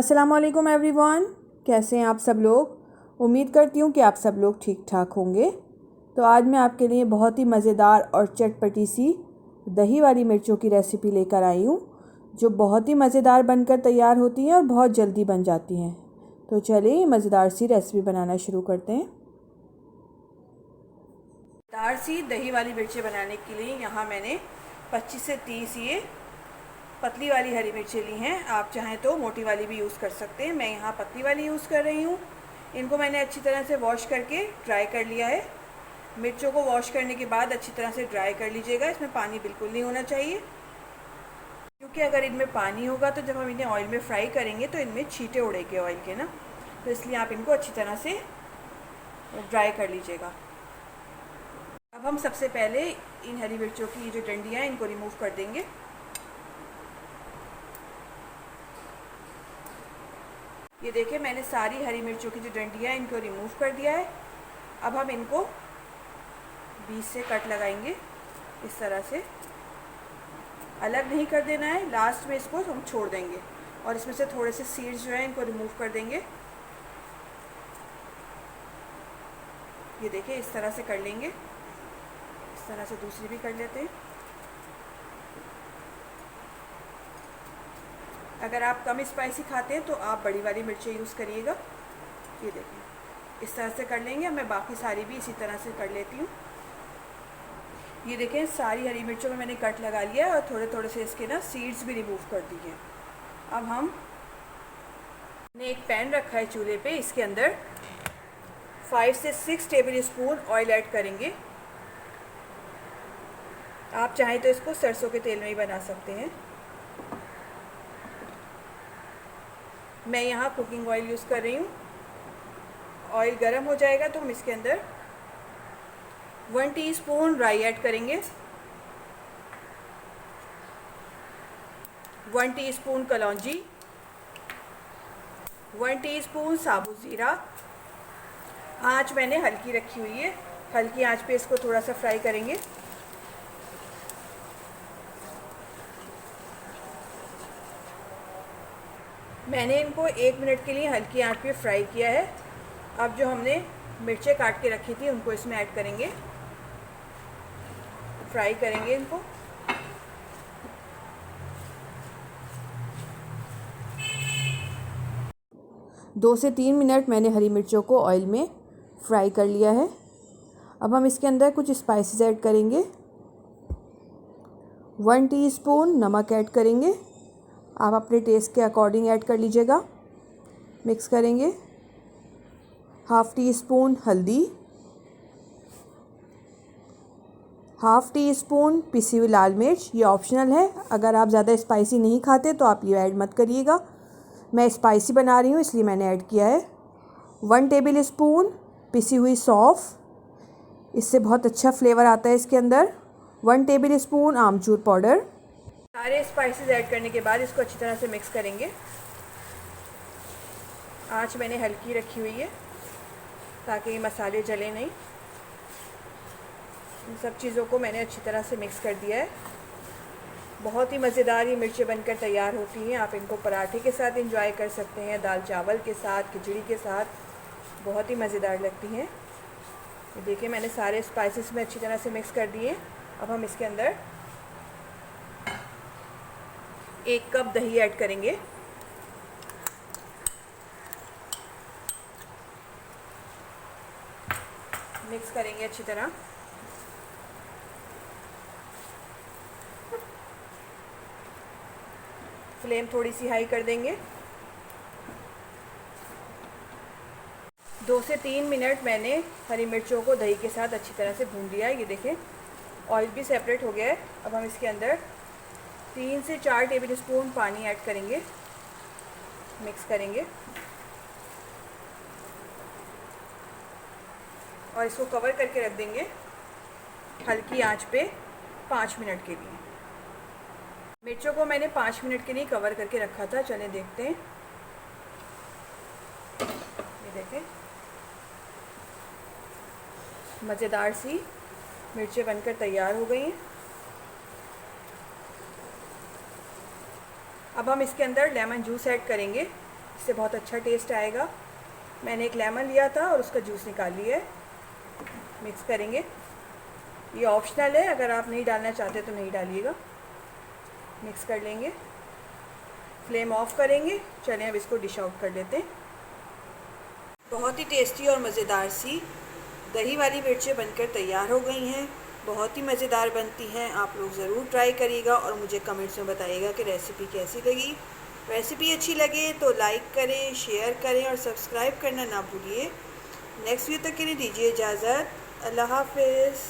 अस्सलाम वालेकुम एवरीवन, कैसे हैं आप सब लोग। उम्मीद करती हूँ कि आप सब लोग ठीक ठाक होंगे। तो आज मैं आपके लिए बहुत ही मज़ेदार और चटपटी सी दही वाली मिर्चों की रेसिपी लेकर आई हूँ, जो बहुत ही मज़ेदार बनकर तैयार होती हैं और बहुत जल्दी बन जाती हैं। तो चलिए मज़ेदार सी रेसिपी बनाना शुरू करते हैं। मज़ेदार सी दही वाली मिर्चें बनाने के लिए यहाँ मैंने 25 से 30 ये पतली वाली हरी मिर्चें ली हैं। आप चाहें तो मोटी वाली भी यूज़ कर सकते हैं। मैं यहाँ पतली वाली यूज़ कर रही हूँ। इनको मैंने अच्छी तरह से वॉश करके ड्राई कर लिया है। मिर्चों को वॉश करने के बाद अच्छी तरह से ड्राई कर लीजिएगा। इसमें पानी बिल्कुल नहीं होना चाहिए, क्योंकि अगर इनमें पानी होगा तो जब हम इन्हें ऑयल में फ्राई करेंगे तो इनमें छींटे उड़ेंगे ऑयल के ना। तो इसलिए आप इनको अच्छी तरह से ड्राई कर लीजिएगा। अब हम सबसे पहले इन हरी मिर्चों की जो डंडियाँ हैं इनको रिमूव कर देंगे। ये देखिए, मैंने सारी हरी मिर्चों की जो डंडियाँ हैं इनको रिमूव कर दिया है। अब हम इनको बीच से कट लगाएंगे, इस तरह से। अलग नहीं कर देना है, लास्ट में इसको हम छोड़ देंगे और इसमें से थोड़े से सीड्स जो हैं इनको रिमूव कर देंगे। ये देखिए, इस तरह से कर लेंगे। इस तरह से दूसरी भी कर लेते हैं। अगर आप कम स्पाइसी खाते हैं तो आप बड़ी वाली मिर्चें यूज़ करिएगा। ये देखिए, इस तरह से कर लेंगे। मैं बाकी सारी भी इसी तरह से कर लेती हूँ। ये देखें, सारी हरी मिर्चों में मैंने कट लगा लिया है और थोड़े थोड़े से इसके ना सीड्स भी रिमूव कर दिए। अब हमने एक पैन रखा है चूल्हे पे। इसके अंदर 5 से 6 टेबल स्पून ऑयल ऐड करेंगे। आप चाहें तो इसको सरसों के तेल में ही बना सकते हैं। मैं यहाँ कुकिंग ऑयल यूज़ कर रही हूँ। ऑयल गर्म हो जाएगा तो हम इसके अंदर 1 टीस्पून राई ऐड करेंगे, 1 टीस्पून कलौंजी, 1 टीस्पून साबुत ज़ीरा। आँच मैंने हल्की रखी हुई है। हल्की आँच पे इसको थोड़ा सा फ्राई करेंगे। मैंने इनको 1 मिनट के लिए हल्की आंच पे फ्राई किया है। अब जो हमने मिर्चें काट के रखी थी उनको इसमें ऐड करेंगे, फ्राई करेंगे इनको। दो से 3 मिनट मैंने हरी मिर्चों को ऑयल में फ्राई कर लिया है। अब हम इसके अंदर कुछ स्पाइसेस ऐड करेंगे। 1 टीस्पून नमक ऐड करेंगे। आप अपने टेस्ट के अकॉर्डिंग ऐड कर लीजिएगा। मिक्स करेंगे। हाफ़ टी स्पून हल्दी, हाफ़ टी स्पून पिसी हुई लाल मिर्च। ये ऑप्शनल है, अगर आप ज़्यादा स्पाइसी नहीं खाते तो आप ये ऐड मत करिएगा। मैं स्पाइसी बना रही हूँ इसलिए मैंने ऐड किया है। 1 टेबल स्पून पिसी हुई सौंफ, इससे बहुत अच्छा फ्लेवर आता है इसके अंदर। 1 टेबल स्पून आमचूर पाउडर। सारे स्पाइसेस ऐड करने के बाद इसको अच्छी तरह से मिक्स करेंगे। आँच मैंने हल्की रखी हुई है ताकि ये मसाले जले नहीं। इन सब चीज़ों को मैंने अच्छी तरह से मिक्स कर दिया है। बहुत ही मज़ेदार ये मिर्चें बनकर तैयार होती हैं। आप इनको पराठे के साथ एंजॉय कर सकते हैं, दाल चावल के साथ, खिचड़ी के साथ। बहुत ही मज़ेदार लगती हैं। ये देखिए, मैंने सारे स्पाइसेस में अच्छी तरह से मिक्स कर दिए। अब हम इसके अंदर 1 कप दही ऐड करेंगे। मिक्स करेंगे अच्छी तरह। फ्लेम थोड़ी सी हाई कर देंगे। 2 से 3 मिनट मैंने हरी मिर्चों को दही के साथ अच्छी तरह से भून लिया है। ये देखें, ऑयल भी सेपरेट हो गया है। अब हम इसके अंदर 3 से 4 टेबल स्पून पानी ऐड करेंगे। मिक्स करेंगे और इसको कवर करके रख देंगे हल्की आंच पे 5 मिनट के लिए। मिर्चों को मैंने 5 मिनट के लिए कवर करके रखा था। चलें देखते हैं। ये देखें, मज़ेदार सी मिर्चें बनकर तैयार हो गई हैं। अब हम इसके अंदर लेमन जूस ऐड करेंगे। इससे बहुत अच्छा टेस्ट आएगा। मैंने एक लेमन लिया था और उसका जूस निकाल लिया है। मिक्स करेंगे। ये ऑप्शनल है, अगर आप नहीं डालना चाहते तो नहीं डालिएगा। मिक्स कर लेंगे। फ्लेम ऑफ करेंगे। चलें अब इसको डिश आउट कर लेते हैं। बहुत ही टेस्टी और मज़ेदार सी दही वाली मिर्चें बनकर तैयार हो गई हैं। बहुत ही मज़ेदार बनती हैं। आप लोग ज़रूर ट्राई करिएगा और मुझे कमेंट्स में बताइएगा कि रेसिपी कैसी लगी। रेसिपी अच्छी लगे तो लाइक करें, शेयर करें और सब्सक्राइब करना ना भूलिए। नेक्स्ट वीडियो तक के लिए दीजिए इजाज़त। अल्लाह हाफ़िज़।